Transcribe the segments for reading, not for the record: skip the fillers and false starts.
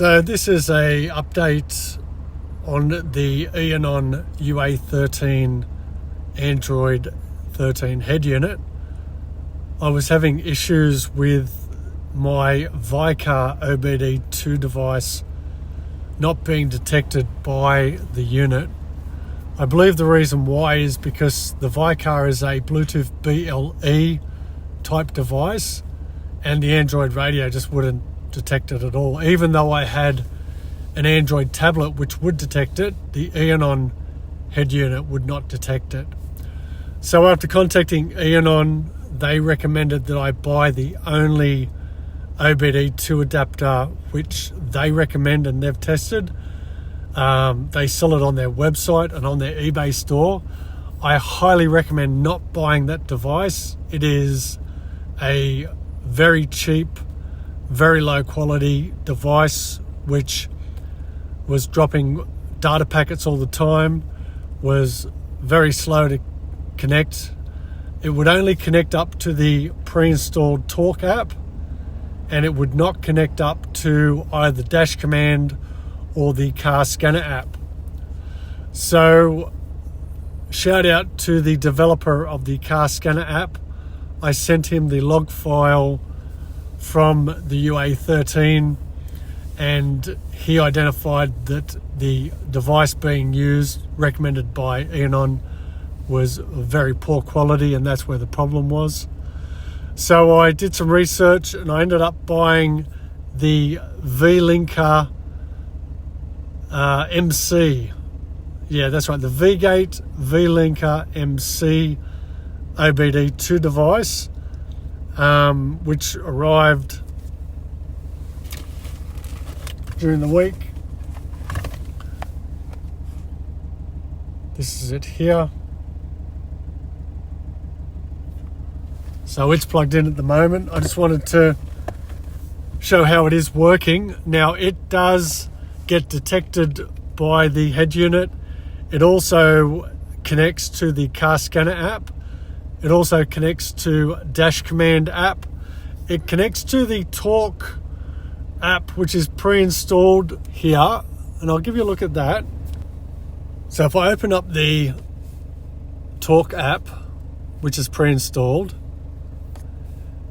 So this is a update on the Eonon UA13 Android 13 head unit. I was having issues with my Viecar OBD2 device not being detected by the unit. I believe the reason why is because the Viecar is a Bluetooth BLE type device and the Android radio just wouldn't detect it at all. Even though I had an Android tablet which would detect it, the Eonon head unit would not detect it. So after contacting Eonon, they recommended that I buy the only OBD2 adapter which they recommend and they've tested. They sell it on their website and on their eBay store. I highly recommend not buying that device. It is a very cheap, very low quality device which was dropping data packets all the time, was very slow to connect. It would only connect up to the pre-installed Talk app, and it would not connect up to either Dash Command or the car scanner app. So shout out to the developer of the car scanner app. I sent him the log file from the UA13 and he identified that the device being used, recommended by Eonon, was very poor quality, and that's where the problem was. So I did some research and I ended up buying the VLinker MC. Yeah, that's right, the VLinker MC OBD2 device, which arrived during the week. This is it here. So it's plugged in at the moment. I just wanted to show how it is working. Now it does get detected by the head unit. It also connects to the car scanner app. It also connects to Dash Command app. It connects to the Talk app, which is pre-installed here, and I'll give you a look at that. So if I open up the Talk app, which is pre-installed,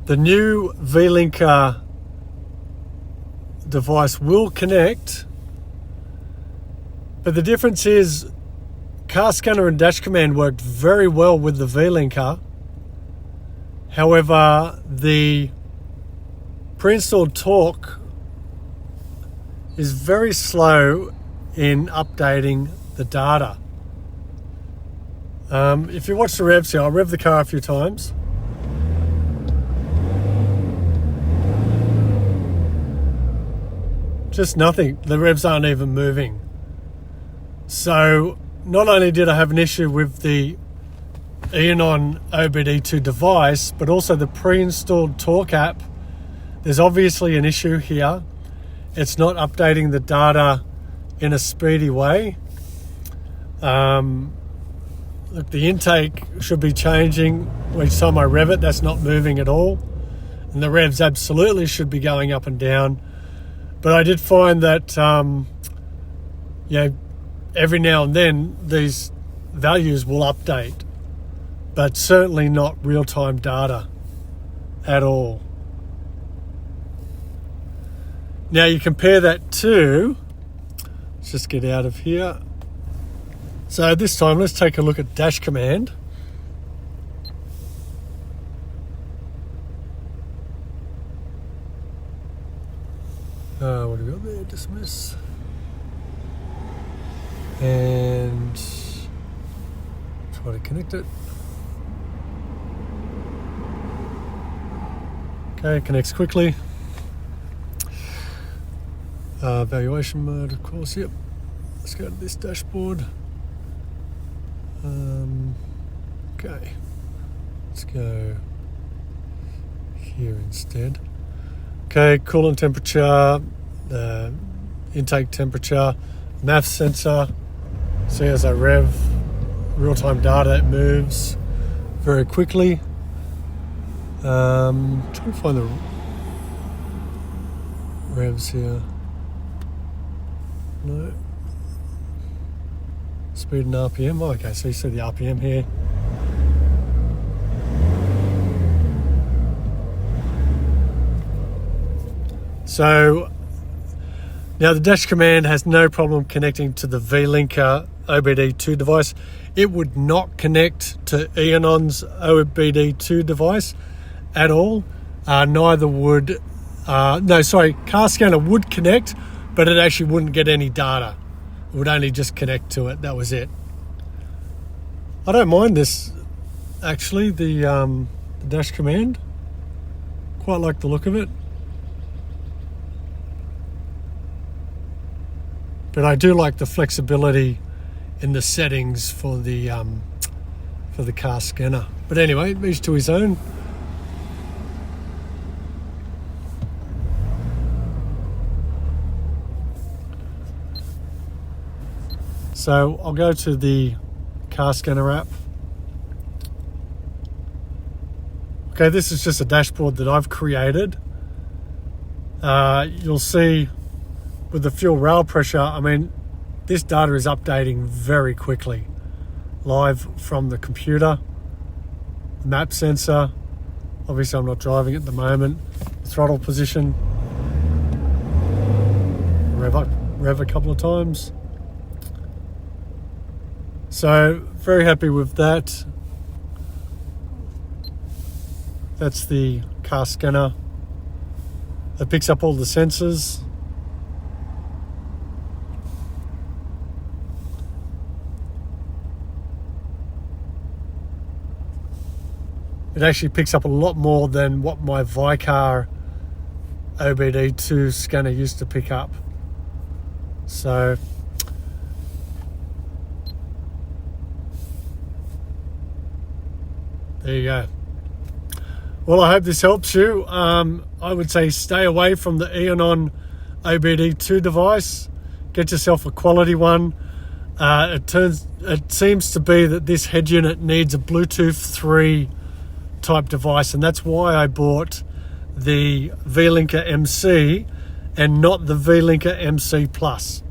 the new VLinker device will connect, but the difference is car scanner and Dash Command worked very well with the VLinker. However, the pre-installed Talk is very slow in updating the data. If you watch the revs here, I'll rev the car a few times. Just nothing. The revs aren't even moving. So not only did I have an issue with the Eonon OBD2 device, but also the pre-installed Talk app. There's obviously an issue here. It's not updating the data in a speedy way. Look, the intake should be changing each time I rev it. That's not moving at all. And the revs absolutely should be going up and down. But I did find that every now and then these values will update, but certainly not real-time data at all. Now you compare that to, let's just get out of here. So this time let's take a look at Dash Command. What do we got there? Dismiss. And try to connect it. Okay, it connects quickly. Valuation mode, of course, yep. Let's go to this dashboard. Okay, let's go here instead. Okay, coolant temperature, intake temperature, MAF sensor. See, as I rev, real-time data, it moves very quickly. Trying to find the revs here. No. Speed and RPM. Oh, okay, so you see the RPM here. So now the dash command has no problem connecting to the VLinker OBD2 device. It would not connect to Eonon's OBD2 device at all. Neither would, car scanner would connect, but it actually wouldn't get any data. It would only just connect to it, that was it. I don't mind this, actually, the dash command. Quite like the look of it. But I do like the flexibility in the settings for the car scanner. But anyway, each to his own. So I'll go to the car scanner app. Okay, this is just a dashboard that I've created. You'll see with the fuel rail pressure, I mean, this data is updating very quickly, live from the computer. Map sensor, obviously I'm not driving at the moment. Throttle position, rev a couple of times. So very happy with that. That's the car scanner. It picks up all the sensors. It actually picks up a lot more than what my Viecar OBD2 scanner used to pick up. So there you go. Well, I hope this helps you. I would say stay away from the Eonon OBD2 device. Get yourself a quality one. It seems to be that this head unit needs a Bluetooth 3 type device, and that's why I bought the VLinker MC and not the VLinker MC Plus.